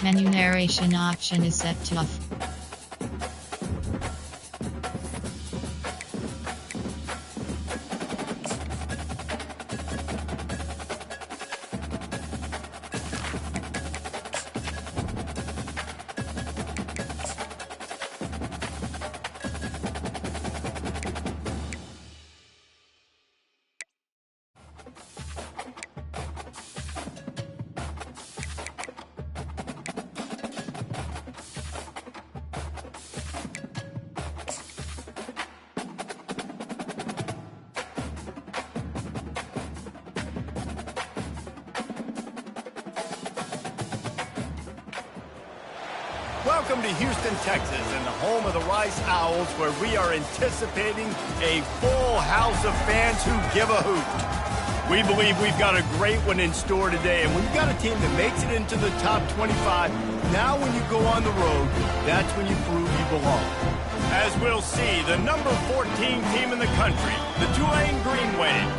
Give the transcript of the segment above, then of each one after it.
Menu narration option is set to off. Welcome to Houston, Texas, and the home of the Rice Owls, where we are anticipating a full house of fans who give a hoot. We believe we've got a great one in store today, and when you've got a team that makes it into the top 25, now when you go on the road, that's when you prove you belong. As we'll see, the number 14 team in the country, the Tulane Green Wave,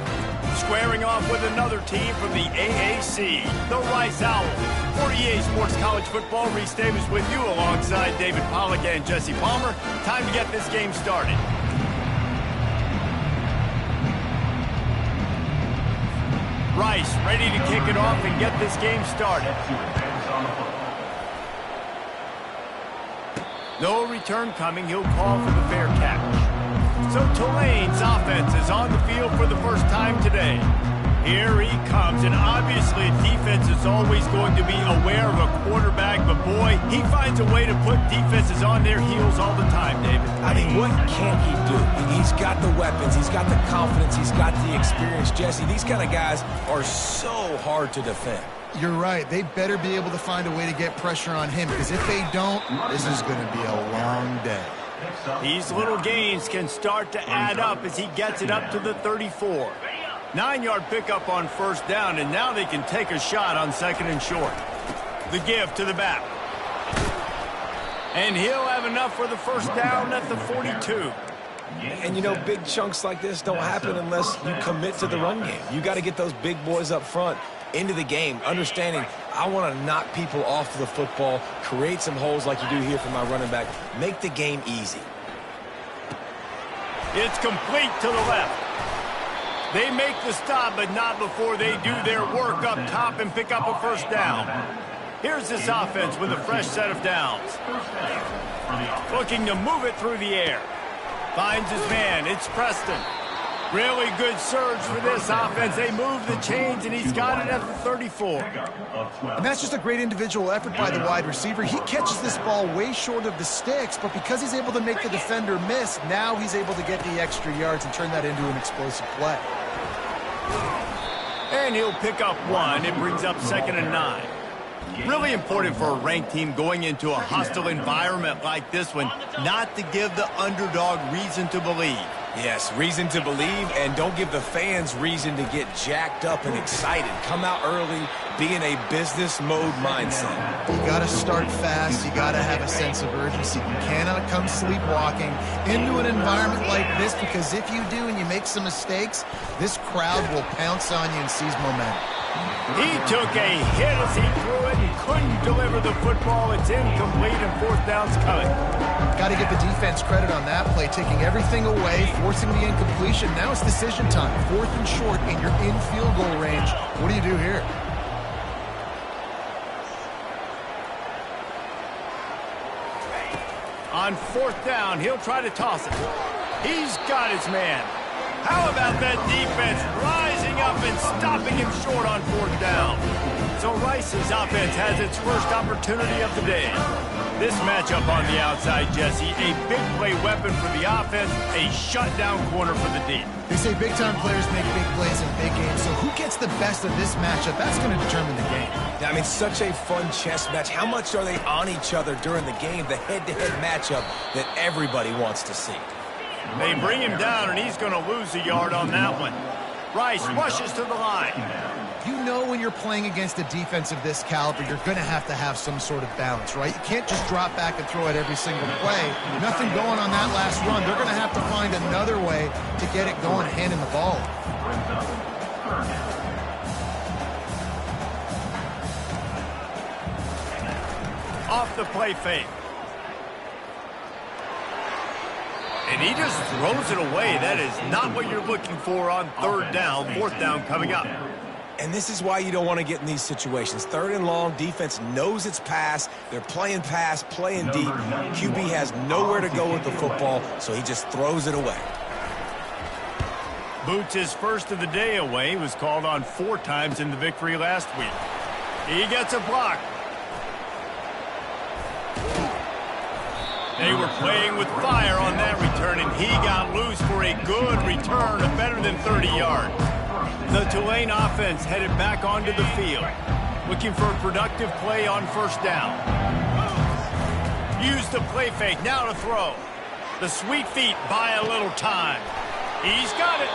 squaring off with another team from the AAC, the Rice Owls. 48 Sports College Football, Reese Davis with you alongside David Pollack and Jesse Palmer. Time to get this game started. Rice ready to kick it off and get this game started. No return coming. He'll call for the fair catch. So Tulane's offense is on the field for the first time today. Here he comes, and obviously defense is always going to be aware of a quarterback, but boy, he finds a way to put defenses on their heels all the time, David. I mean, what can't he do? He's got the weapons, he's got the confidence, he's got the experience. Jesse, these kind of guys are so hard to defend. You're right. They better be able to find a way to get pressure on him, because if they don't, this is going to be a long day. These little gains can start to add up as he gets it up to the 34. 9-yard pickup on first down, and now they can take a shot on second and short. The give to the back. And he'll have enough for the first down at the 42. And you know, big chunks like this don't happen unless you commit to the run game. You got to get those big boys up front into the game, understanding I want to knock people off the football, create some holes like you do here for my running back, make the game easy. It's complete to the left. They make the stop, but not before they do their work up top and pick up a first down. Here's this offense with a fresh set of downs. Looking to move it through the air. Finds his man. It's Preston. Really good surge for this offense. They move the chains, and he's got it at the 34. And that's just a great individual effort by the wide receiver. He catches this ball way short of the sticks, but because he's able to make the defender miss, now he's able to get the extra yards and turn that into an explosive play. And he'll pick up one. It brings up 2nd and 9. Really important for a ranked team going into a hostile environment like this one, not to give the underdog reason to believe. Yes, reason to believe, and don't give the fans reason to get jacked up and excited. Come out early, be in a business mode mindset. You got to start fast. You got to have a sense of urgency. You cannot come sleepwalking into an environment like this, because if you do and you make some mistakes, this crowd will pounce on you and seize momentum. He took a hit as he threw it and couldn't deliver the football. It's incomplete, and fourth down's coming. Got to give the defense credit on that play, taking everything away, forcing the incompletion. Now it's decision time. 4th and short, and you're in field goal range. What do you do here? On 4th down, he'll try to toss it. He's got his man. How about that defense rising up and stopping him short on 4th down? So Rice's offense has its first opportunity of the day. This matchup on the outside, Jesse, a big play weapon for the offense, a shutdown corner for the deep. They say big-time players make big plays in big games, so who gets the best of this matchup? That's going to determine the game. I mean, such a fun chess match. How much are they on each other during the game, the head-to-head matchup that everybody wants to see? They bring him down, and he's going to lose a yard on that one. Rice rushes to the line. You know when you're playing against a defense of this caliber, you're going to have some sort of balance, right? You can't just drop back and throw it every single play. Nothing going on that last run. They're going to have to find another way to get it going, handing the ball. the play fake. And he just throws it away. That is not what you're looking for on third down, fourth down coming up. And this is why you don't want to get in these situations. Third and long, defense knows it's pass. They're playing pass, playing deep. QB has nowhere to go with the football, so he just throws it away. Boots his first of the day away. He was called on 4 times in the victory last week. He gets a block. They were playing with fire on that return, and he got loose for a good return of better than 30 yards. The Tulane offense headed back onto the field, looking for a productive play on first down. Use the play fake, now to throw. The sweet feet buy a little time. He's got it.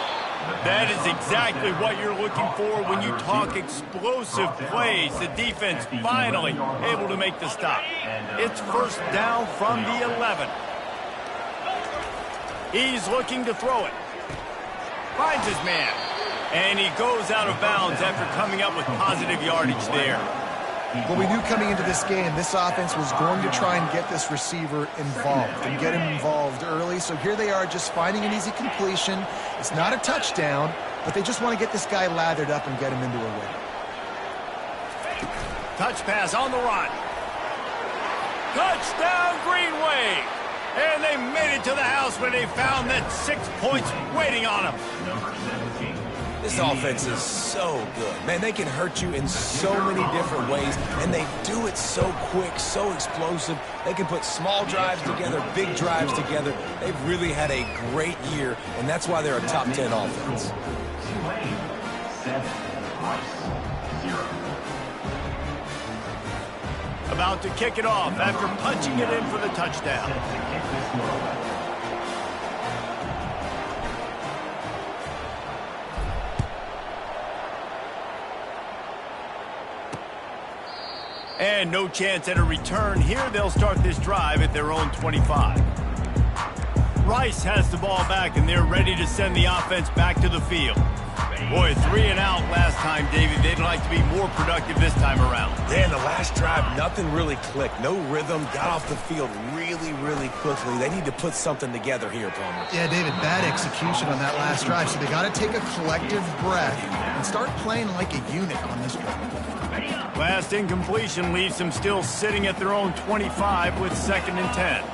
That is exactly what you're looking for when you talk explosive plays. The defense finally able to make the stop. It's first down from the 11. He's looking to throw it. Finds his man. And he goes out of bounds after coming up with positive yardage there. Well, we knew coming into this game, this offense was going to try and get this receiver involved and get him involved early. So here they are just finding an easy completion. It's not a touchdown, but they just want to get this guy lathered up and get him into a win. Touch pass on the run. Touchdown, Greenway. And they made it to the house when they found that 6 points waiting on them. This offense is so good. Man, they can hurt you in so many different ways, and they do it so quick, so explosive. They can put small drives together, big drives together. They've really had a great year, and that's why they're a top 10 offense. About to kick it off after punching it in for the touchdown. And no chance at a return here. They'll start this drive at their own 25. Rice has the ball back, and they're ready to send the offense back to the field. Boy, 3 and out last time, David. They'd like to be more productive this time around. Yeah, in the last drive, nothing really clicked. No rhythm. Got off the field really, really quickly. They need to put something together here, Palmer. Yeah, David, bad execution on that last drive. So they got to take a collective breath and start playing like a unit on this one. Last incompletion leaves them still sitting at their own 25 with 2nd and 10.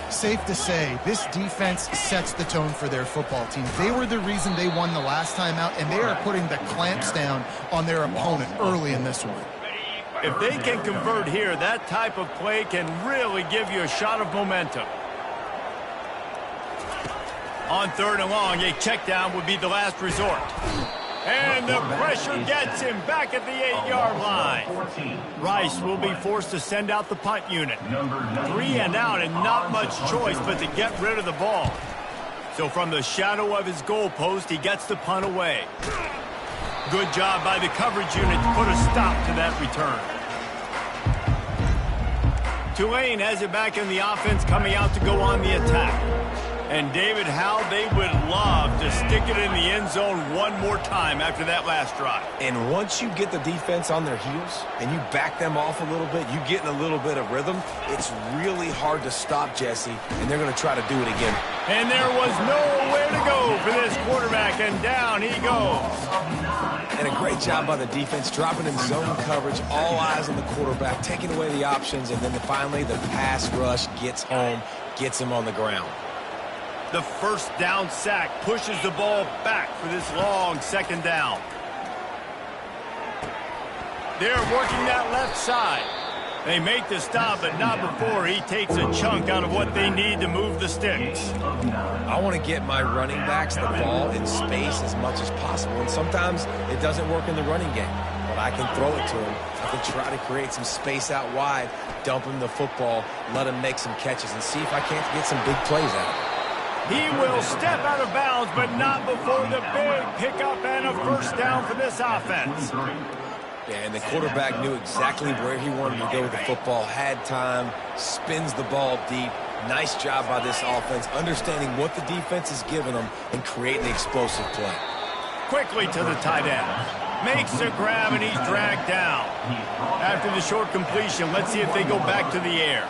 Safe to say, this defense sets the tone for their football team. They were the reason they won the last time out, and they are putting the clamps down on their opponent early in this one. If they can convert here, that type of play can really give you a shot of momentum. On 3rd and long, a check down would be the last resort. And the pressure gets him back at the 8-yard line. Rice will be forced to send out the punt unit. 3 and out and not much choice but to get rid of the ball. So from the shadow of his goalpost, he gets the punt away. Good job by the coverage unit to put a stop to that return. Tulane has it back in the offense, coming out to go on the attack. And David, how they would love to stick it in the end zone one more time after that last drive. And once you get the defense on their heels and you back them off a little bit, you get in a little bit of rhythm, it's really hard to stop Jesse, and they're going to try to do it again. And there was nowhere to go for this quarterback, and down he goes. And a great job by the defense, dropping in zone coverage, all eyes on the quarterback, taking away the options, and then finally the pass rush gets home, gets him on the ground. The first down sack pushes the ball back for this long 2nd down. They're working that left side. They make the stop, but not before he takes a chunk out of what they need to move the sticks. I want to get my running backs the ball in space as much as possible, and sometimes it doesn't work in the running game, but I can throw it to him. I can try to create some space out wide, dump him the football, let him make some catches, and see if I can't get some big plays out of him. He will step out of bounds, but not before the big pickup and a first down for this offense. Yeah, and the quarterback knew exactly where he wanted to go with the football, had time, spins the ball deep. Nice job by this offense, understanding what the defense is giving them and creating the explosive play. Quickly to the tight end. Makes a grab, and he's dragged down. After the short completion, let's see if they go back to the air.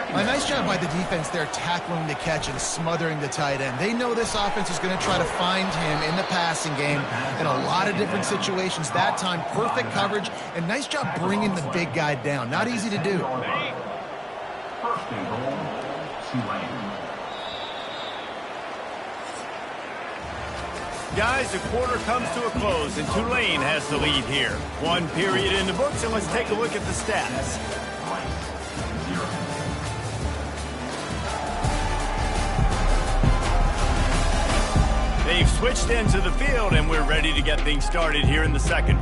A nice job by the defense there, tackling the catch and smothering the tight end. They know this offense is going to try to find him in the passing game in a lot of different situations. That time, perfect coverage, and nice job bringing the big guy down. Not easy to do. First and goal, Tulane. Guys, the quarter comes to a close, and Tulane has the lead here. One period in the books, and let's take a look at the stats. They've switched into the field, and we're ready to get things started here in the second.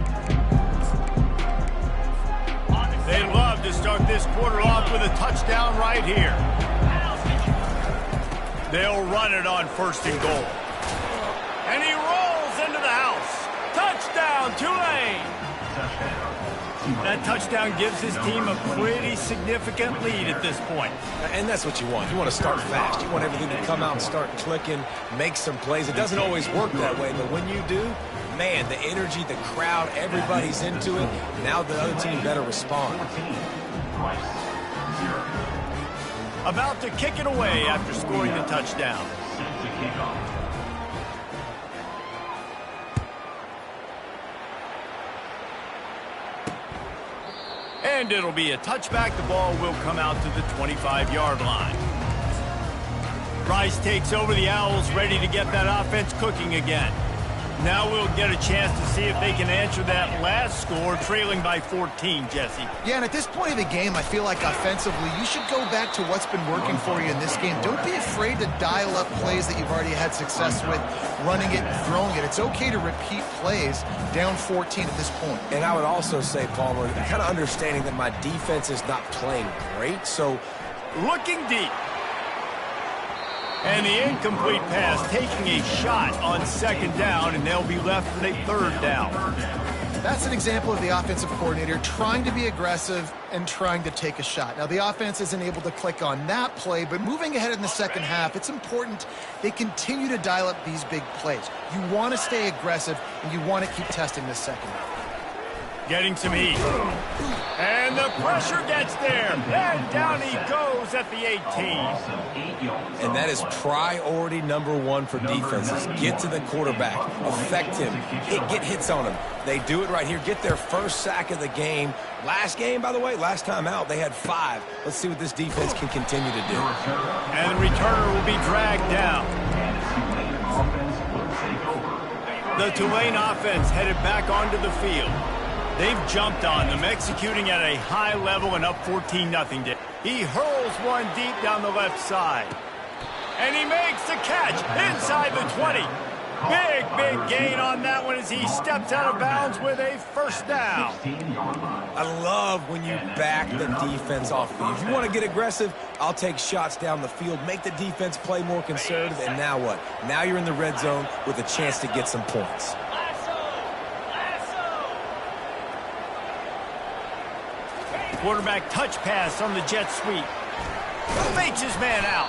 They'd love to start this quarter off with a touchdown right here. They'll run it on first and goal. And he rolls into the house. Touchdown, Tulane! That touchdown gives his team a pretty significant lead at this point. And that's what you want. You want to start fast. You want everything to come out and start clicking, make some plays. It doesn't always work that way, but when you do, man, the energy, the crowd, everybody's into it. Now the other team better respond. About to kick it away after scoring the touchdown. And it'll be a touchback. The ball will come out to the 25-yard line. Rice takes over the Owls, ready to get that offense cooking again. Now we'll get a chance to see if they can answer that last score, trailing by 14, Jesse. Yeah, and at this point of the game, I feel like offensively, you should go back to what's been working for you in this game. Don't be afraid to dial up plays that you've already had success with, running it and throwing it. It's okay to repeat plays down 14 at this point. And I would also say, Palmer, kind of understanding that my defense is not playing great, so looking deep. And the incomplete pass taking a shot on second down, and they'll be left with a third down. That's an example of the offensive coordinator trying to be aggressive and trying to take a shot. Now, the offense isn't able to click on that play, but moving ahead in the second half, it's important they continue to dial up these big plays. You want to stay aggressive, and you want to keep testing this second half. Getting some heat. And the pressure gets there. And down he goes at the 18. And that is priority number one for defenses. Get to the quarterback. Affect him. Get hits on him. They do it right here. Get their first sack of the game. Last game, by the way, last time out, they had 5. Let's see what this defense can continue to do. And the returner will be dragged down. The Tulane offense headed back onto the field. They've jumped on them, executing at a high level and up 14-0. He hurls one deep down the left side. And he makes the catch inside the 20. Big gain on that one as he steps out of bounds with a first down. I love when you back the defense off the field. If you want to get aggressive, I'll take shots down the field, make the defense play more conservative, and now what? Now you're in the red zone with a chance to get some points. Quarterback touch pass on the jet sweep. Fakes his man out.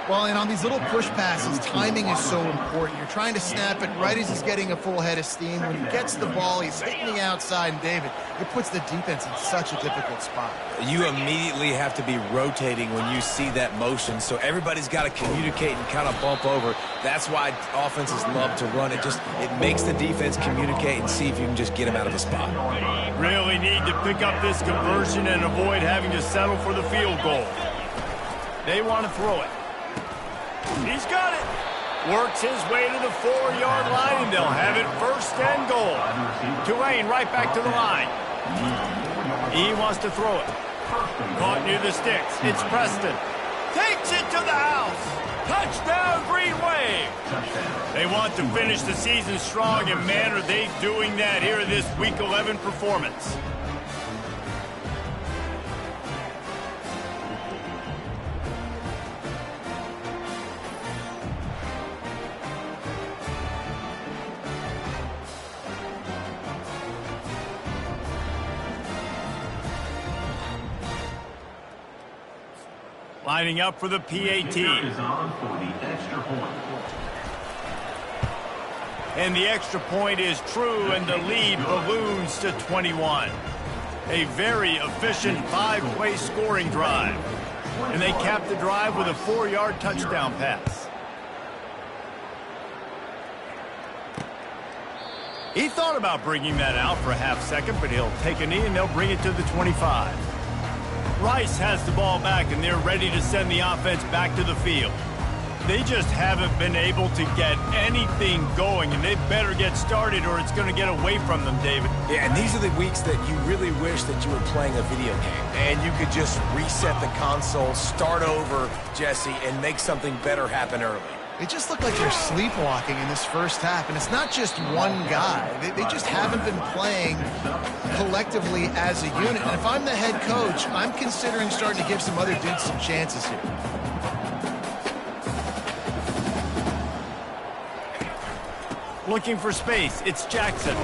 Well, and on these little push passes, timing is so important. You're trying to snap it right as he's getting a full head of steam. When he gets the ball, he's hitting the outside, and David, it puts the defense in such a difficult spot. You immediately have to be rotating when you see that motion, so everybody's got to communicate and kind of bump over. That's why offenses love to run it. It makes the defense communicate and see if you can just get him out of a spot. Really need to pick up this conversion and avoid having to settle for the field goal. They want to throw it. He's got it. Works his way to the 4-yard line, and they'll have it first and goal. Tulane right back to the line. He wants to throw it. Caught near the sticks. It's Preston. Takes it to the house. Touchdown, Green Wave. They want to finish the season strong, and man, are they doing that here in this Week 11 performance. Lining up for the PAT. And the extra point is true, and the lead balloons to 21. A very efficient 5-play scoring drive. And they cap the drive with a 4-yard touchdown pass. He thought about bringing that out for a half second, but he'll take a knee and they'll bring it to the 25. Rice has the ball back, and they're ready to send the offense back to the field. They just haven't been able to get anything going, and they better get started or it's going to get away from them, David. Yeah, and these are the weeks that you really wish that you were playing a video game and you could just reset the console, start over, Jesse, and make something better happen early. It just looked like they're sleepwalking in this first half, and it's not just one guy. They just haven't been playing collectively as a unit. And if I'm the head coach, I'm considering starting to give some other dudes some chances here. Looking for space. It's Jackson.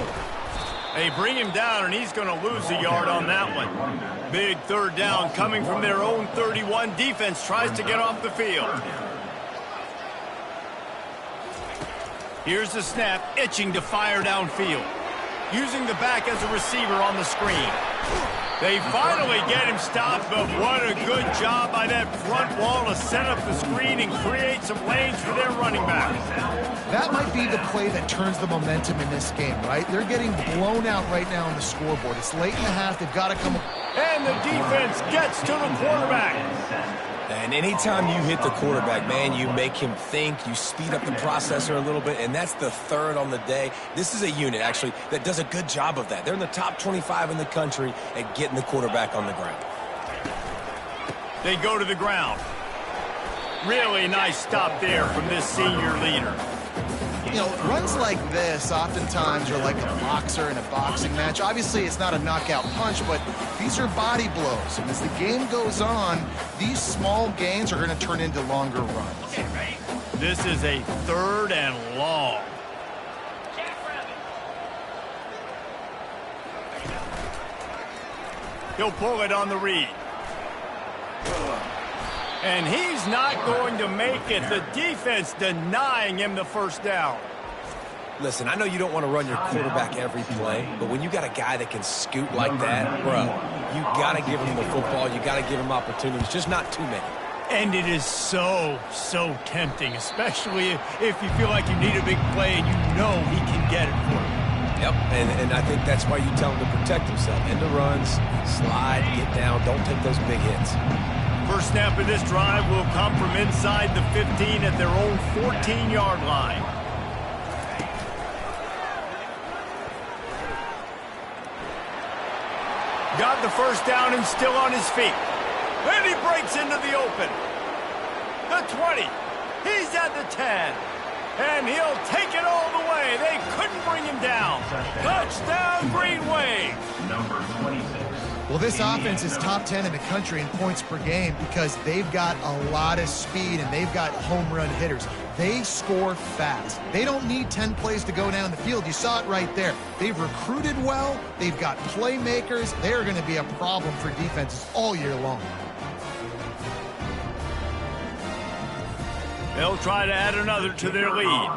They bring him down, and he's going to lose a yard on that one. Big third down coming from their own 31. Defense tries to get off the field. Here's the snap, itching to fire downfield. Using the back as a receiver on the screen. They finally get him stopped, but what a good job by that front wall to set up the screen and create some lanes for their running back. That might be the play that turns the momentum in this game, right? They're getting blown out right now on the scoreboard. It's late in the half. They've got to come. And the defense gets to the quarterback. And anytime you hit the quarterback, man, you make him think, you speed up the processor a little bit, and that's the third on the day. This is a unit, actually, that does a good job of that. They're in the top 25 in the country at getting the quarterback on the ground. They go to the ground. Really nice stop there from this senior leader. You know, runs like this oftentimes are like a boxer in a boxing match. Obviously, it's not a knockout punch, but these are body blows. And as the game goes on, these small gains are going to turn into longer runs. This is a 3rd and long. He'll pull it on the read. And he's not going to make it. The defense denying him the first down. Listen, I know you don't want to run your quarterback every play, but when you got a guy that can scoot like that, bro, you got to give him the football. You got to give him opportunities, just not too many. And it is so tempting, especially if you feel like you need a big play and you know he can get it for you. Yep, and I think that's why you tell him to protect himself. End the runs, slide, get down, don't take those big hits. First snap of this drive will come from inside the 15 at their own 14-yard line. Got the first down and still on his feet. And he breaks into the open. The 20. He's at the 10. And he'll take it all the way. They couldn't bring him down. Touchdown, Green Wave. Number 26. Well, this offense is top 10 in the country in points per game because they've got a lot of speed and they've got home run hitters. They score fast. They don't need 10 plays to go down the field. You saw it right there. They've recruited well. They've got playmakers. They're going to be a problem for defenses all year long. They'll try to add another to their lead.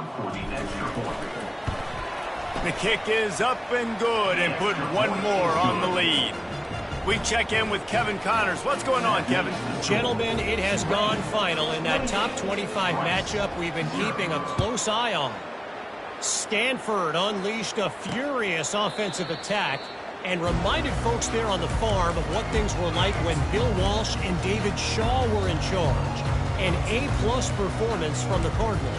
The kick is up and good and put one more on the lead. We check in with Kevin Connors. What's going on, Kevin? Gentlemen, it has gone final in that top 25 matchup we've been keeping a close eye on. Stanford unleashed a furious offensive attack and reminded folks there on the farm of what things were like when Bill Walsh and David Shaw were in charge. An A-plus performance from the Cardinals.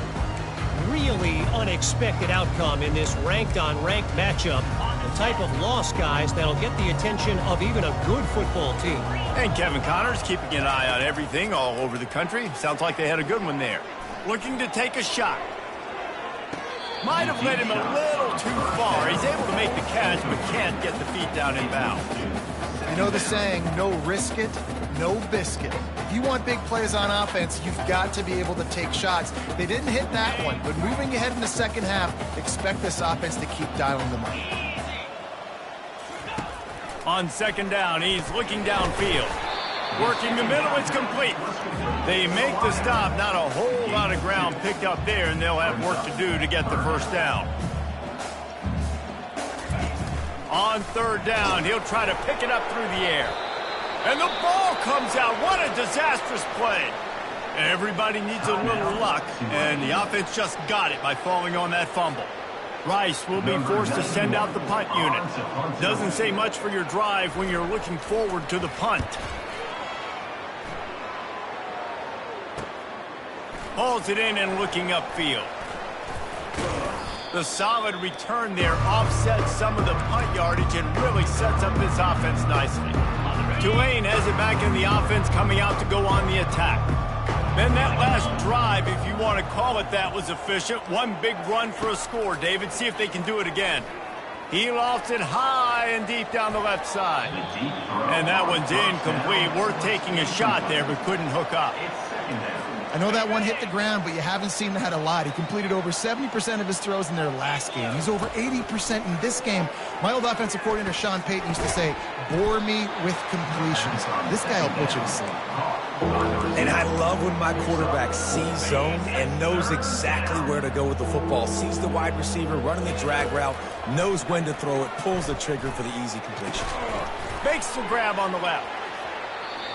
Really unexpected outcome in this ranked-on-ranked matchup. The type of loss, guys, that'll get the attention of even a good football team. And Kevin Connors keeping an eye on everything all over the country. Sounds like they had a good one there. Looking to take a shot. Might have led him a little too far. He's able to make the catch, but can't get the feet down in bounds. You know the saying, no risk it, no biscuit. If you want big plays on offense, you've got to be able to take shots. They didn't hit that one, but moving ahead in the second half, expect this offense to keep dialing them up. On second down, he's looking downfield. Working the middle, it's complete. They make the stop, not a whole lot of ground picked up there, and they'll have work to do to get the first down. On third down, he'll try to pick it up through the air. And the ball comes out. What a disastrous play. Everybody needs a little luck, and the offense just got it by falling on that fumble. Rice will be forced to send out the punt unit. Doesn't say much for your drive when you're looking forward to the punt. Hauls it in and looking upfield. The solid return there offsets some of the punt yardage and really sets up this offense nicely. Tulane has it back in the offense, coming out to go on the attack. Then that last drive, if you want to call it that, was efficient. One big run for a score, David. See if they can do it again. He lofts it high and deep down the left side. And that one's incomplete. Worth taking a shot there, but couldn't hook up. I know that one hit the ground, but you haven't seen that a lot. He completed over 70% of his throws in their last game. He's over 80% in this game. My old offensive coordinator, Sean Payton, used to say, bore me with completions. This guy will put you to sleep. And I love when my quarterback sees zone and knows exactly where to go with the football. Sees the wide receiver running the drag route, knows when to throw it, pulls the trigger for the easy completion. Makes the grab on the left.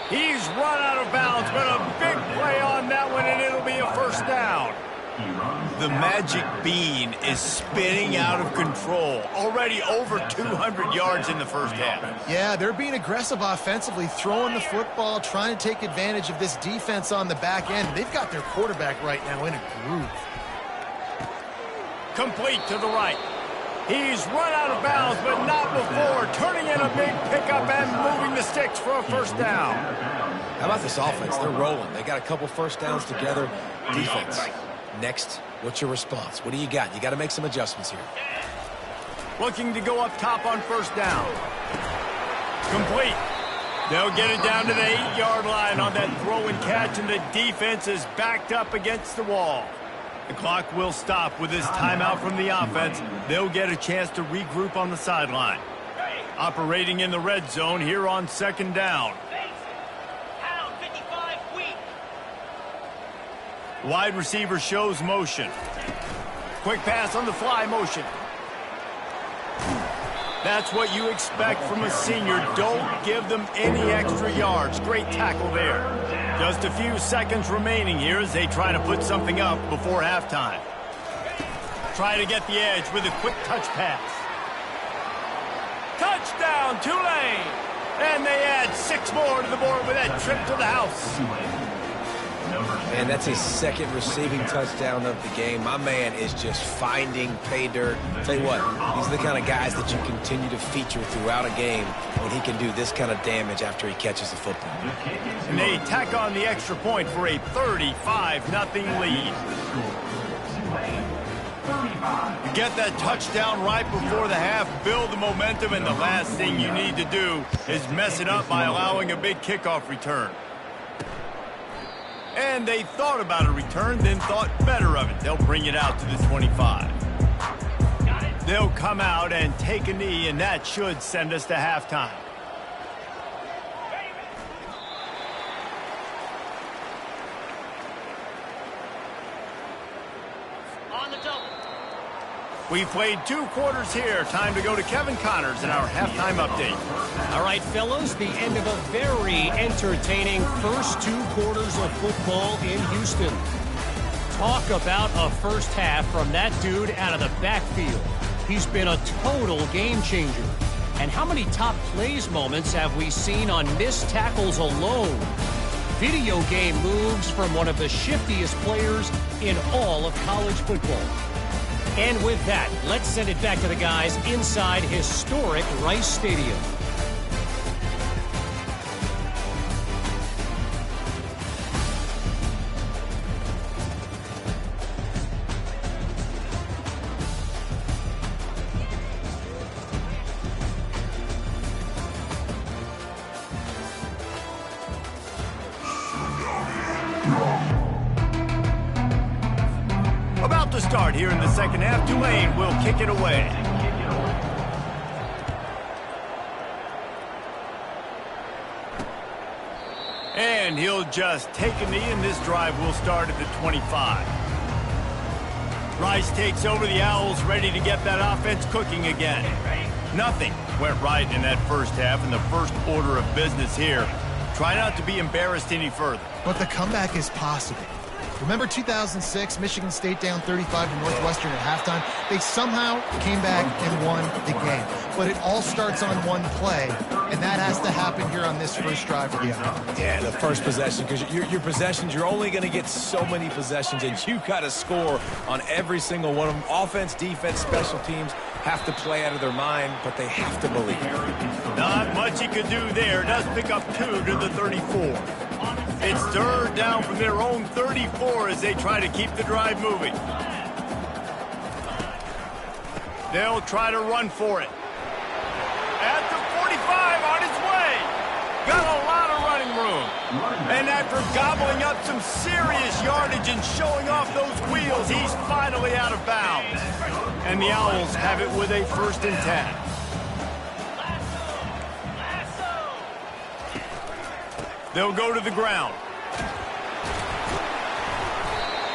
He's run out of bounds, but a big play on that one, and it'll be a first down. The magic bean is spinning out of control. Already over 200 yards in the first half. Yeah, they're being aggressive offensively, throwing the football, trying to take advantage of this defense on the back end. They've got their quarterback right now in a groove. Complete to the right. He's run out of bounds, but not before. Turning in a big pickup and moving the sticks for a first down. How about this offense? They're rolling. They got a couple first downs together. Defense. Next, what's your response? What do you got? You got to make some adjustments here. Looking to go up top on first down. Complete. They'll get it down to the 8-yard line on that throw and catch, and the defense is backed up against the wall. The clock will stop with this timeout from the offense. They'll get a chance to regroup on the sideline. Operating in the red zone here on second down. Wide receiver shows motion. Quick pass on the fly motion. That's what you expect from a senior. Don't give them any extra yards. Great tackle there. Just a few seconds remaining here as they try to put something up before halftime. Try to get the edge with a quick touch pass. Touchdown, Tulane! And they add 6 more to the board with that trip to the house. And that's his second receiving touchdown of the game. My man is just finding pay dirt. Tell you what, these are the kind of guys that you continue to feature throughout a game when he can do this kind of damage after he catches the football. And they tack on the extra point for a 35-0 lead. Get that touchdown right before the half, build the momentum, and the last thing you need to do is mess it up by allowing a big kickoff return. And they thought about a return, then thought better of it. They'll bring it out to the 25. They'll come out and take a knee, and that should send us to halftime. On the double. We played 2 quarters here. Time to go to Kevin Connors in our halftime update. All right, fellas, the end of a very entertaining first 2 quarters of football in Houston. Talk about a first half from that dude out of the backfield. He's been a total game changer. And how many top plays moments have we seen on missed tackles alone? Video game moves from one of the shiftiest players in all of college football. And with that, let's send it back to the guys inside historic Rice Stadium. About to start here in the second half. Tulane will kick it away. And he'll just take a knee, and this drive will start at the 25. Rice takes over the Owls, ready to get that offense cooking again. Nothing went right in that first half, and the first order of business here. Try not to be embarrassed any further. But the comeback is possible. Remember 2006, Michigan State down 35 to Northwestern at halftime? They somehow came back and won the game. But it all starts on one play, and that has to happen here on this first drive of the offense. Yeah, the first possession, because your possessions, you're only going to get so many possessions, and you got to score on every single one of them. Offense, defense, special teams have to play out of their mind, but they have to believe. Not much he could do there. Does pick up 2 to the 34. It's third down from their own 34 as they try to keep the drive moving. They'll try to run for it. At the 45, on its way. Got a lot of running room. And after gobbling up some serious yardage and showing off those wheels, he's finally out of bounds. And the Owls have it with a 1st and 10. They'll go to the ground.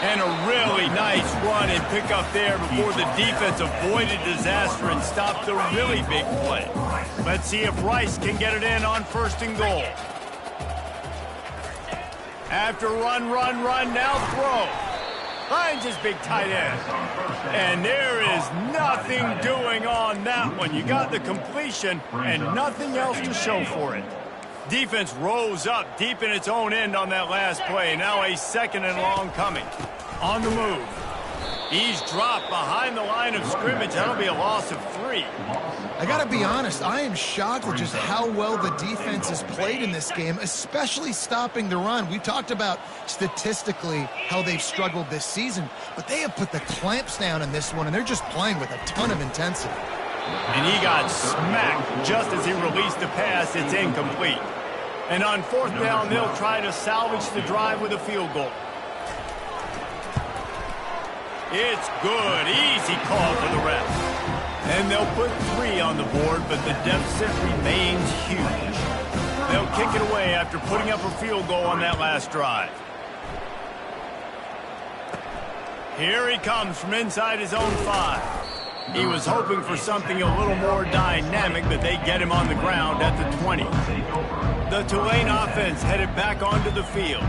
And a really nice run and pick up there before the defense avoided disaster and stopped the really big play. Let's see if Rice can get it in on 1st and goal. After run, now throw. Finds his big tight end. And there is nothing doing on that one. You got the completion and nothing else to show for it. Defense rose up deep in its own end on that last play. Now a 2nd and long coming. On the move. He's dropped behind the line of scrimmage. That'll be a loss of 3. I got to be honest, I am shocked at just how well the defense has played in this game, especially stopping the run. We talked about statistically how they've struggled this season, but they have put the clamps down in this one, and they're just playing with a ton of intensity. And he got smacked just as he released the pass. It's incomplete. And on 4th down, they'll try to salvage the drive with a field goal. It's good. Easy call for the ref. And they'll put 3 on the board, but the deficit remains huge. They'll kick it away after putting up a field goal on that last drive. Here he comes from inside his own 5. He was hoping for something a little more dynamic, but they get him on the ground at the 20. The Tulane offense headed back onto the field.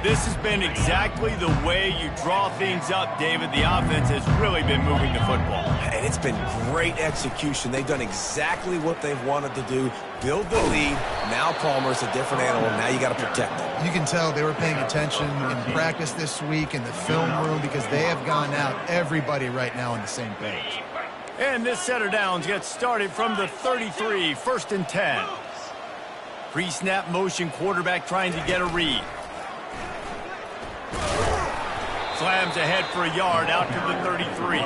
This has been exactly the way you draw things up, David. The offense has really been moving the football. And it's been great execution. They've done exactly what they've wanted to do. Build the lead. Now Palmer's a different animal. Now you got to protect them. You can tell they were paying attention in practice this week in the film room because they have gone out, everybody right now on the same page. And this set of downs gets started from the 33, 1st and 10. Pre-snap motion, quarterback trying to get a read. Slams ahead for a yard out to the 33.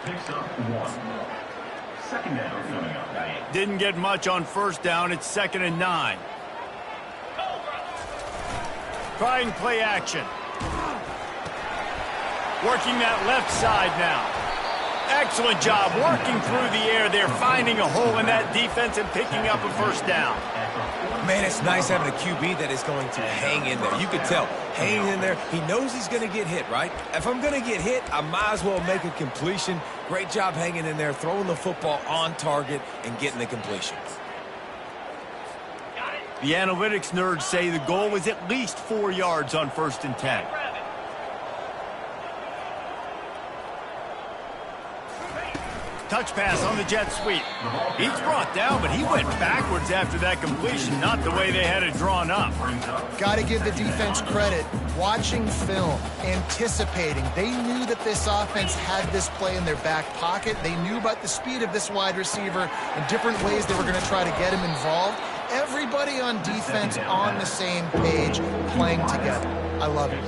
Picks up 1. 2nd down coming up. Didn't get much on 1st down. It's 2nd and 9. Trying play action. Working that left side now. Excellent job working through the air there, finding a hole in that defense and picking up a 1st down. Man, it's nice having a QB that is going to hang in there. You can tell, hanging in there, he knows he's going to get hit, right? If I'm going to get hit, I might as well make a completion. Great job hanging in there, throwing the football on target and getting the completion. The analytics nerds say the goal is at least 4 yards on 1st and 10. Touch pass on the jet sweep. He's brought down, but he went backwards after that completion, not the way they had it drawn up. Got to give the defense credit. Watching film, anticipating. They knew that this offense had this play in their back pocket. They knew about the speed of this wide receiver and different ways they were going to try to get him involved. Everybody on defense on the same page, playing together. I love it.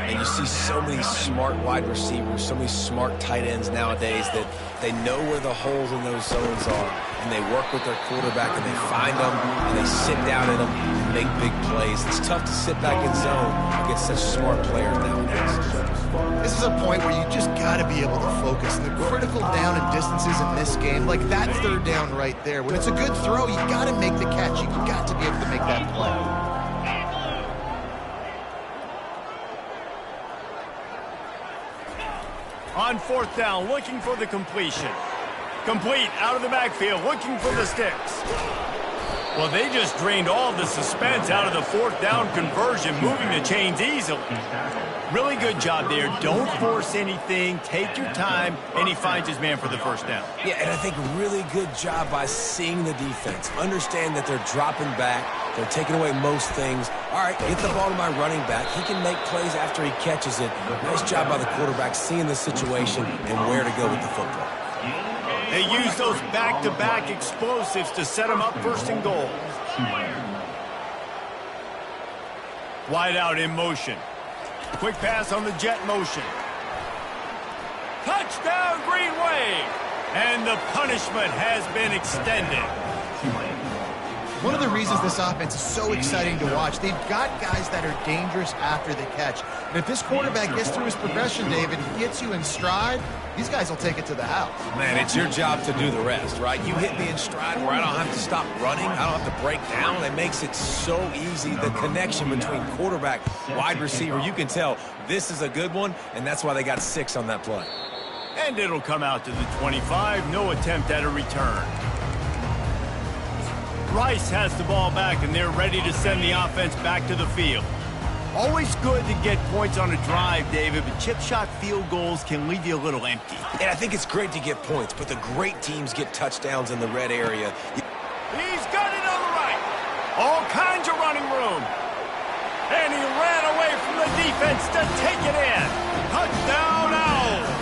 And you see so many smart wide receivers, so many smart tight ends nowadays that they know where the holes in those zones are, and they work with their quarterback, and they find them, and they sit down in them and make big plays. It's tough to sit back in zone against such smart players nowadays. This is a point where you just got to be able to focus. The critical down and distances in this game, like that 3rd down right there, when it's a good throw, you got to make the catch. You got to be able to make that play. On 4th down, looking for the completion. Complete out of the backfield, looking for the sticks. Well, they just drained all the suspense out of the fourth down conversion, moving the chains easily. Really good job there. Don't force anything. Take your time, and he finds his man for the first down. Yeah, and I think really good job by seeing the defense. Understand that they're dropping back. They're taking away most things. All right, get the ball to my running back. He can make plays after he catches it. Nice job by the quarterback seeing the situation and where to go with the football. They use those back-to-back explosives to set them up first and goal. Wide out in motion. Quick pass on the jet motion. Touchdown, Green Wave! And the punishment has been extended. One of the reasons this offense is so exciting to watch, they've got guys that are dangerous after the catch. And if this quarterback gets through his progression, David, he gets you in stride, these guys will take it to the house. Man, it's your job to do the rest, right? You hit me in stride where I don't have to stop running. I don't have to break down. It makes it so easy. The connection between quarterback, wide receiver, you can tell this is a good one, and that's why they got 6 on that play. And it'll come out to the 25. No attempt at a return. Rice has the ball back, and they're ready to send the offense back to the field. Always good to get points on a drive, David, but chip shot field goals can leave you a little empty. And I think it's great to get points, but the great teams get touchdowns in the red area. He's got it on the right. All kinds of running room. And he ran away from the defense to take it in. Touchdown, Owls.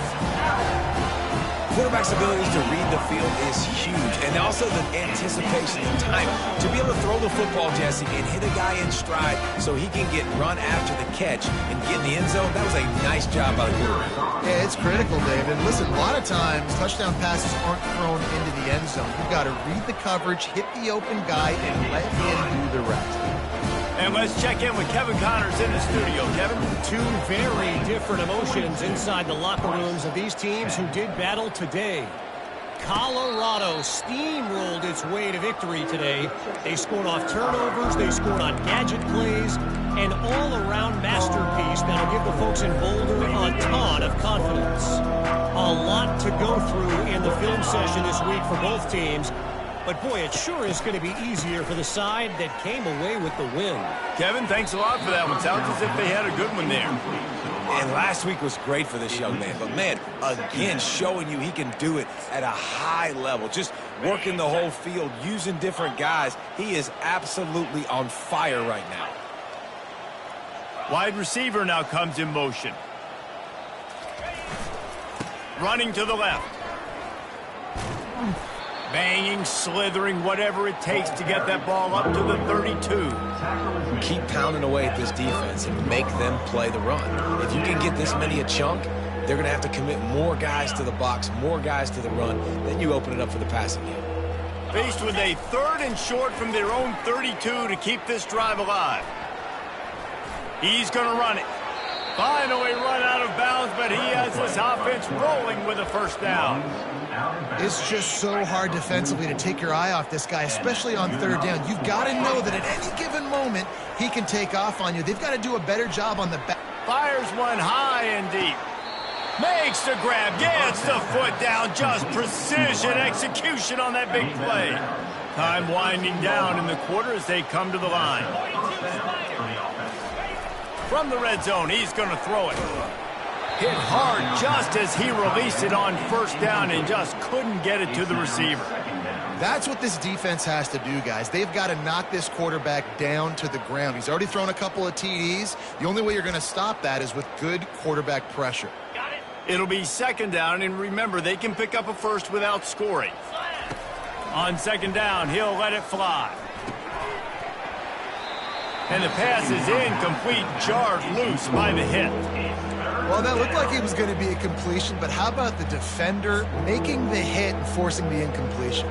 Quarterback's ability to read the field is huge, and also the anticipation and time to be able to throw the football, Jesse, and hit a guy in stride so he can get run after the catch and get in the end zone. That was a nice job by the quarterback. Yeah, it's critical, David. Listen, a lot of times touchdown passes aren't thrown into the end zone. You've got to read the coverage, hit the open guy, and let him do the rest. And let's check in with Kevin Connors in the studio. Kevin? Two very different emotions inside the locker rooms of these teams who did battle today. Colorado steamrolled its way to victory today. They scored off turnovers, they scored on gadget plays, an all-around masterpiece that'll give the folks in Boulder a ton of confidence. A lot to go through in the film session this week for both teams. But, boy, it sure is going to be easier for the side that came away with the win. Kevin, thanks a lot for that one. Sounds as if they had a good one there. And last week was great for this young man. But, man, again, showing you he can do it at a high level. Just working the whole field, using different guys. He is absolutely on fire right now. Wide receiver now comes in motion. Running to the left. Banging, slithering, whatever it takes to get that ball up to the 32. Keep pounding away at this defense and make them play the run. If you can get this many a chunk, they're going to have to commit more guys to the box, more guys to the run. Then you open it up for the passing game. Faced with a 3rd and short from their own 32 to keep this drive alive. He's going to run it. Finally run out of bounds, but he has this offense rolling with a first down. It's just so hard defensively to take your eye off this guy, especially on 3rd down. You've got to know that at any given moment, he can take off on you. They've got to do a better job on the back. Fires one high and deep. Makes the grab, gets the foot down. Just precision execution on that big play. Time winding down in the quarter as they come to the line. From the red zone, he's going to throw it. Hit hard just as he released it on first down and just couldn't get it to the receiver. That's what this defense has to do, guys. They've got to knock this quarterback down to the ground. He's already thrown a couple of TDs. The only way you're going to stop that is with good quarterback pressure. It'll be 2nd down, and remember, they can pick up a first without scoring. On 2nd down, he'll let it fly. And the pass is incomplete, jarred loose by the hit. Well, that looked like it was going to be a completion, but how about the defender making the hit and forcing the incompletion?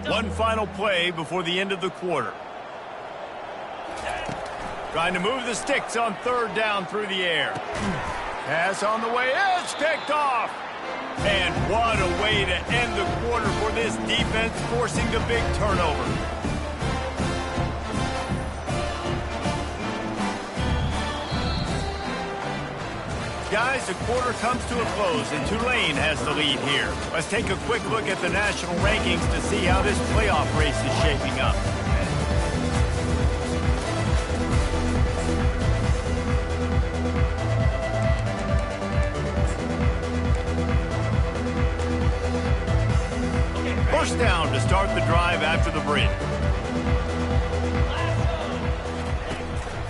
One final play before the end of the quarter. Trying to move the sticks on 3rd down through the air. Pass on the way, it's picked off. And what a way to end the quarter for this defense, forcing the big turnover. guys, the quarter comes to a close, and Tulane has the lead here. Let's take a quick look at the national rankings to see how this playoff race is shaping up. First down to start the drive after the bridge.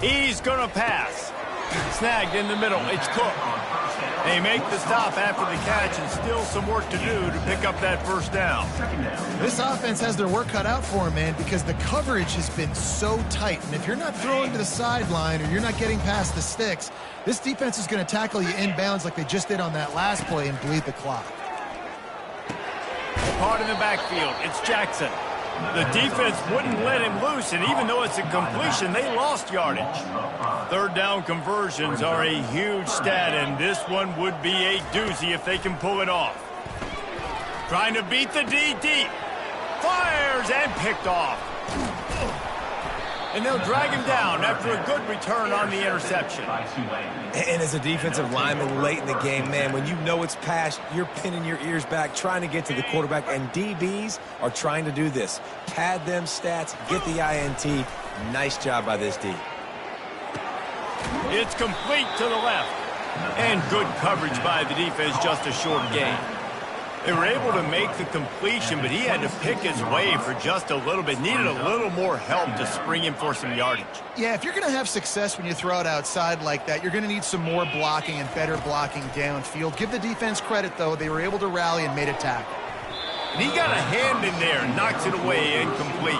He's going to pass. Snagged in the middle. It's Cook. They make the stop after the catch, and still some work to do to pick up that first down. This offense has their work cut out for them, man, because the coverage has been so tight. And if you're not throwing to the sideline or you're not getting past the sticks, this defense is going to tackle you inbounds like they just did on that last play and bleed the clock. Caught in the backfield. It's Jackson. The defense wouldn't let him loose, and even though it's a completion, they lost yardage. Third down conversions are a huge stat, and this one would be a doozy if they can pull it off. Trying to beat the D deep. Fires and picked off. And they'll drag him down after a good return on the interception. And as a defensive lineman late in the game, man, when you know it's past, you're pinning your ears back, trying to get to the quarterback, and DBs are trying to do this. Pad them stats, get the INT. Nice job by this D. It's complete to the left. And good coverage by the defense, just a short gain. They were able to make the completion, but he had to pick his way for just a little bit. Needed a little more help to spring him for some yardage. Yeah, if you're going to have success when you throw it outside like that, you're going to need some more blocking and better blocking downfield. Give the defense credit, though. They were able to rally and made a tackle. And he got a hand in there and knocks it away incomplete.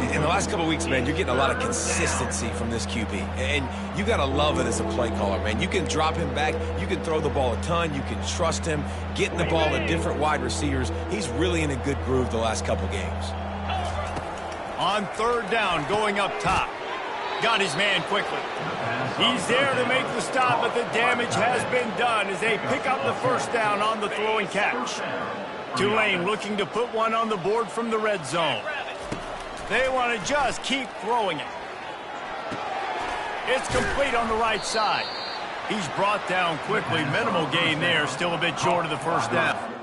In the last couple of weeks, man, you're getting a lot of consistency from this QB. And you got to love it as a play caller, man. You can drop him back. You can throw the ball a ton. You can trust him, getting the ball to different wide receivers. He's really in a good groove the last couple games. On third down, going up top. Got his man quickly. He's there to make the stop, but the damage has been done as they pick up the first down on the throw and catch. Tulane looking to put one on the board from the red zone. They want to just keep throwing it. It's complete on the right side. He's brought down quickly. Minimal gain there. Still a bit short of the first down.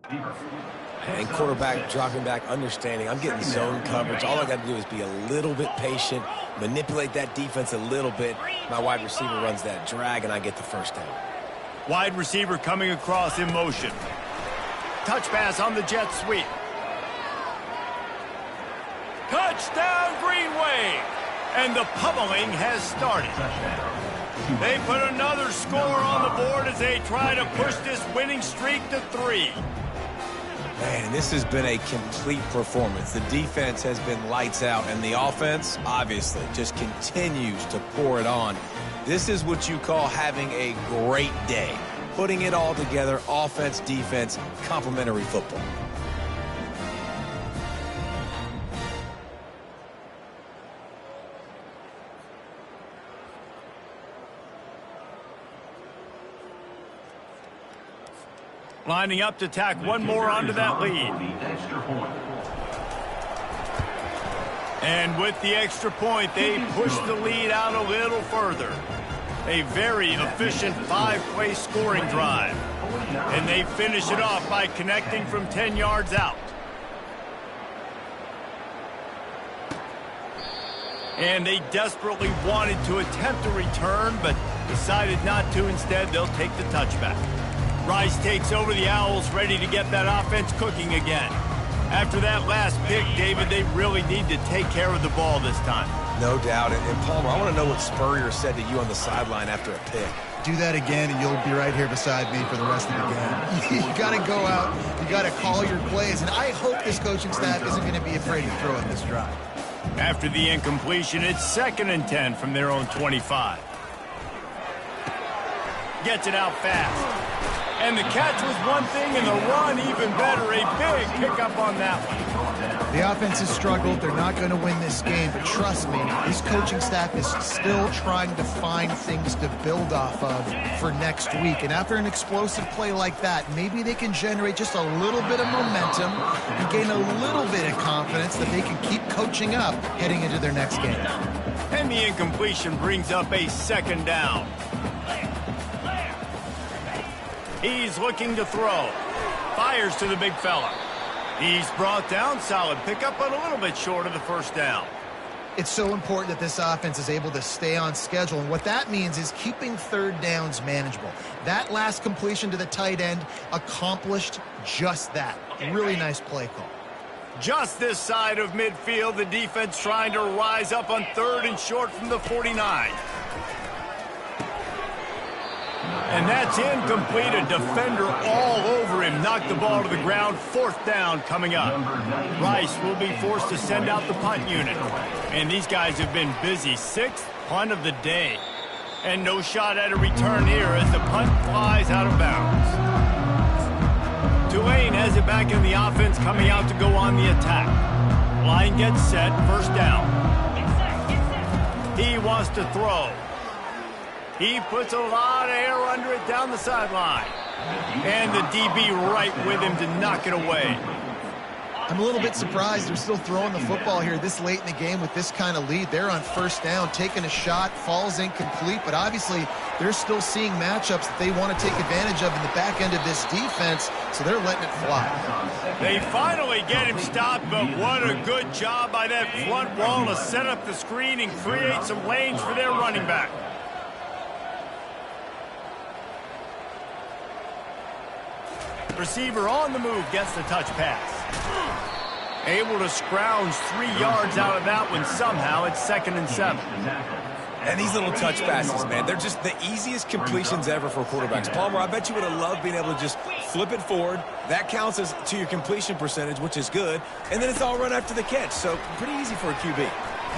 And quarterback dropping back, understanding I'm getting zone coverage. All I got to do is be a little bit patient, manipulate that defense a little bit. My wide receiver runs that drag, and I get the first down. Wide receiver coming across in motion. Touch pass on the jet sweep. Touchdown, Green Wave! And the pummeling has started. They put another score on the board as they try to push this winning streak to 3. Man, this has been a complete performance. The defense has been lights out, and the offense, obviously, just continues to pour it on. This is what you call having a great day. Putting it all together, offense, defense, complementary football. Lining up to tack one more onto that lead. And with the extra point, they push the lead out a little further. A very efficient 5-play scoring drive. And they finish it off by connecting from 10 yards out. And they desperately wanted to attempt a return, but decided not to. Instead, they'll take the touchback. Rice takes over the Owls, ready to get that offense cooking again. After that last pick, David, they really need to take care of the ball this time. No doubt. And Palmer, I want to know what Spurrier said to you on the sideline after a pick. Do that again, and you'll be right here beside me for the rest of the game. You got to go out. You got to call your plays. And I hope this coaching staff isn't going to be afraid to throw in this drive. After the incompletion, it's 2nd and 10 from their own 25. Gets it out fast. And the catch was one thing, and the run even better. A big pickup on that one. The offense has struggled. They're not going to win this game, but trust me, this coaching staff is still trying to find things to build off of for next week. And after an explosive play like that, maybe they can generate just a little bit of momentum and gain a little bit of confidence that they can keep coaching up heading into their next game. And the incompletion brings up a second down. He's looking to throw. Fires to the big fella. He's brought down. Solid pickup, but a little bit short of the first down. It's so important that this offense is able to stay on schedule, and what that means is keeping third downs manageable. That last completion to the tight end accomplished just that. Really nice play call. Just this side of midfield, the defense trying to rise up on 3rd and short from the 49. And that's incomplete. A defender all over him. Knocked the ball to the ground. 4th down coming up. Rice will be forced to send out the punt unit. And these guys have been busy. 6th punt of the day. And no shot at a return here as the punt flies out of bounds. Tulane has it back in the offense, coming out to go on the attack. Line gets set. 1st down. He wants to throw. He puts a lot of air under it down the sideline. And the DB right with him to knock it away. I'm a little bit surprised they're still throwing the football here this late in the game with this kind of lead. They're on 1st down, taking a shot, falls incomplete, but obviously they're still seeing matchups that they want to take advantage of in the back end of this defense, so they're letting it fly. They finally get him stopped, but what a good job by that front wall to set up the screen and create some lanes for their running back. Receiver on the move gets the touch pass. Able to scrounge 3 yards out of that one somehow. It's 2nd and 7. And these little touch passes, man, they're just the easiest completions ever for quarterbacks. Palmer, I bet you would have loved being able to just flip it forward. That counts as to your completion percentage, which is good. And then it's all run after the catch. So pretty easy for a QB.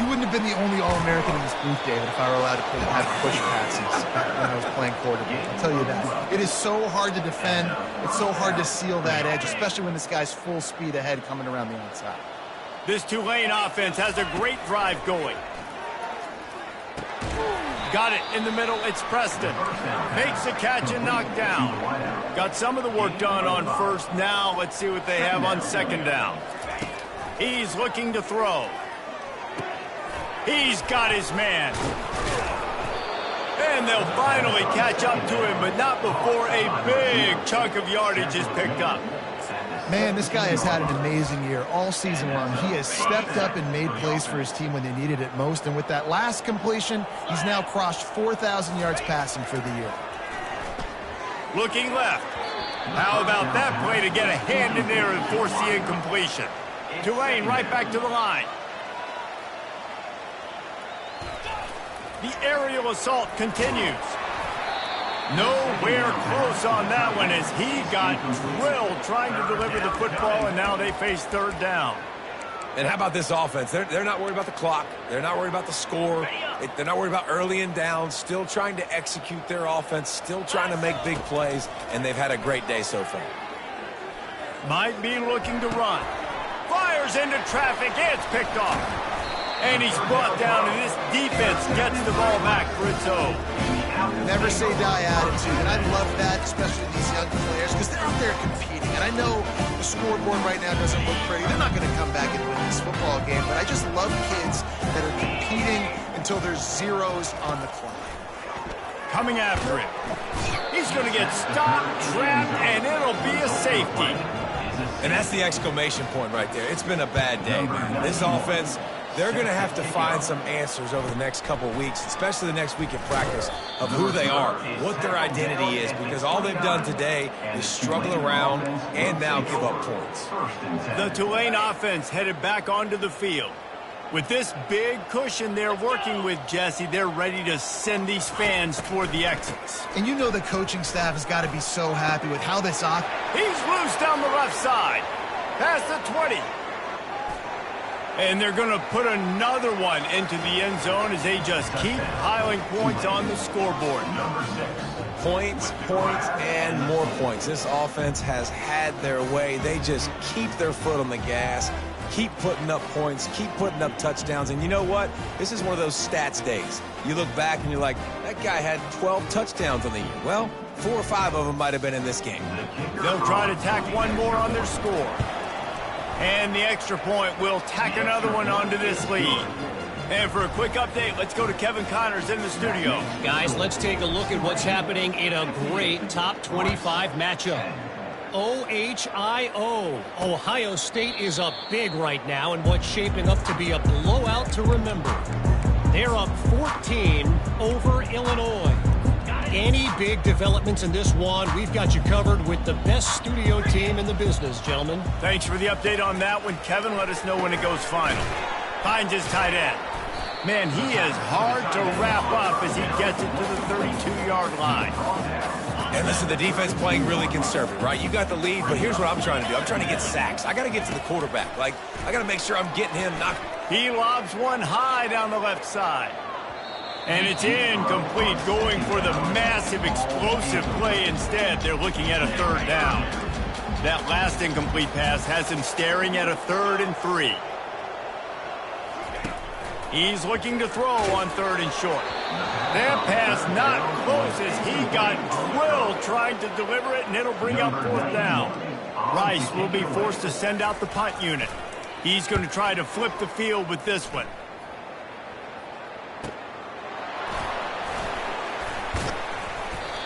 You wouldn't have been the only All-American in this booth, David, if I were allowed to have push passes when I was playing quarterback. I'll tell you that. It is so hard to defend. It's so hard to seal that edge, especially when this guy's full speed ahead coming around the outside. This Tulane offense has a great drive going. Got it in the middle. It's Preston. Makes the catch and knocked down. Got some of the work done on 1st. Now let's see what they have on 2nd down. He's looking to throw. He's got his man. And they'll finally catch up to him, but not before a big chunk of yardage is picked up. Man, this guy has had an amazing year all season long. He has stepped up and made plays for his team when they needed it most. And with that last completion, he's now crossed 4,000 yards passing for the year. Looking left. How about that play to get a hand in there and force the incompletion? Tulane right back to the line. The aerial assault continues. Nowhere close on that one as he got drilled trying to deliver the football, and now they face 3rd down. And how about this offense? They're not worried about the clock. They're not worried about the score. They're not worried about early and down. Still trying to execute their offense. Still trying to make big plays, and they've had a great day so far. Might be looking to run. Fires into traffic. It's picked off. And he's brought down, and this defense gets the ball back for its own. Never say die attitude, and I love that, especially these young players, because they're out there competing. And I know the scoreboard right now doesn't look pretty. They're not going to come back and win this football game, but I just love kids that are competing until there's zeros on the clock. Coming after him. He's going to get stopped, trapped, and it'll be a safety. And that's the exclamation point right there. It's been a bad day, man. This offense, they're going to have to find some answers over the next couple of weeks, especially the next week of practice, of who they are, what their identity is, because all they've done today is struggle around and now give up points. The Tulane offense headed back onto the field. With this big cushion they're working with, Jesse, they're ready to send these fans toward the exits. And you know the coaching staff has got to be so happy with how this He's loose down the left side. Past the 20. And they're going to put another one into the end zone as they just keep piling points on the scoreboard. Points, points, and more points. This offense has had their way. They just keep their foot on the gas, keep putting up points, keep putting up touchdowns. And you know what? This is one of those stats days. You look back and you're like, that guy had 12 touchdowns on the year. Well, 4 or 5 of them might have been in this game. They'll try to tack one more on their score. And the extra point will tack another one onto this lead. And for a quick update, let's go to Kevin Connors in the studio. Guys, let's take a look at what's happening in a great top 25 matchup. OHIO. Ohio State is up big right now in what's shaping up to be a blowout to remember. They're up 14 over Illinois. Any big developments in this one, we've got you covered with the best studio team in the business, gentlemen. Thanks for the update on that one, Kevin. Let us know when it goes final. Finds his tight end. Man, he is hard to wrap up as he gets it to the 32-yard line. And listen, the defense playing really conservative, right? You got the lead, but here's what I'm trying to do. I'm trying to get sacks. I got to get to the quarterback. Like, I got to make sure I'm getting him knocked. He lobs one high down the left side. And it's incomplete, going for the massive explosive play instead. They're looking at a 3rd down. That last incomplete pass has him staring at a 3rd and 3. He's looking to throw on 3rd and short. That pass not close as he got drilled trying to deliver it, and it'll bring up 4th down. Rice will be forced to send out the punt unit. He's going to try to flip the field with this one.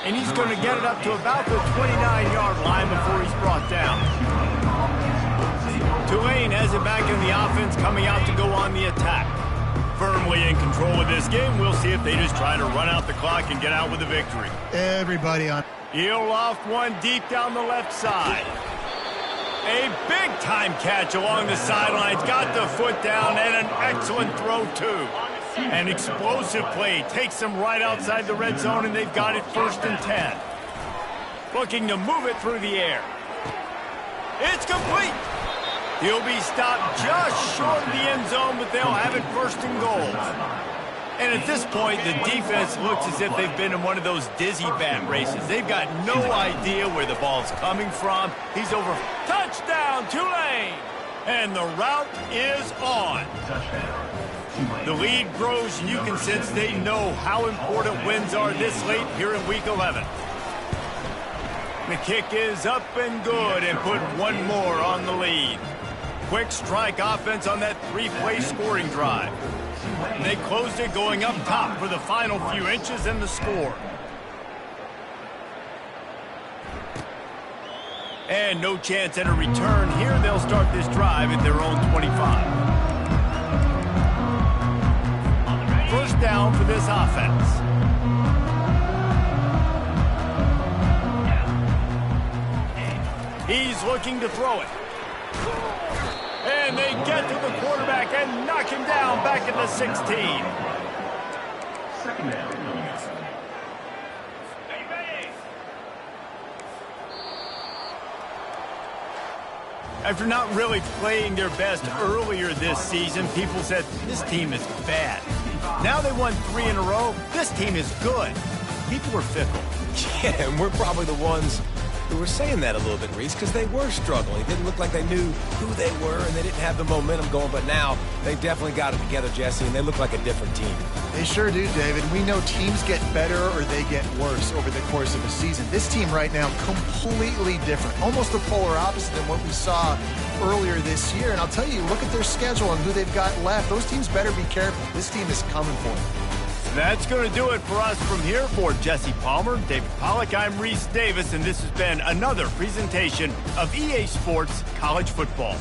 And he's going to get it up to about the 29-yard line before he's brought down. Tulane has it back in the offense, coming out to go on the attack. Firmly in control of this game. We'll see if they just try to run out the clock and get out with a victory. Everybody on. He'll loft one deep down the left side. A big-time catch along the sidelines. Got the foot down, and an excellent throw, too. An explosive play takes them right outside the red zone, and they've got it 1st and 10. Looking to move it through the air. It's complete. He'll be stopped just short of the end zone, but they'll have it 1st and goal. And at this point, the defense looks as if they've been in one of those dizzy bat races. They've got no idea where the ball's coming from. He's over. Touchdown, Tulane! And the route is on. The lead grows, and you can sense they know how important wins are this late here in Week 11. The kick is up and good, and put one more on the lead. Quick strike offense on that 3-play scoring drive. And they closed it going up top for the final few inches in the score. And no chance at a return here. They'll start this drive at their own 25. First down for this offense. He's looking to throw it. And they get to the quarterback and knock him down back at the 16. 2nd down. After not really playing their best earlier this season, people said, this team is bad. Now they won 3 in a row. This team is good. People were fickle. Yeah, and we're probably the ones who were saying that a little bit, Reese, because they were struggling. It didn't look like they knew who they were, and they didn't have the momentum going. But now they definitely got it together, Jesse, and they look like a different team. They sure do, David. We know teams get better or they get worse over the course of a season. This team right now, completely different. Almost the polar opposite than what we saw earlier this year. And I'll tell you, look at their schedule and who they've got left. Those teams better be careful. This team is coming for them. That's going to do it for us from here. For Jesse Palmer, David Pollack, I'm Reese Davis, and this has been another presentation of EA Sports College Football.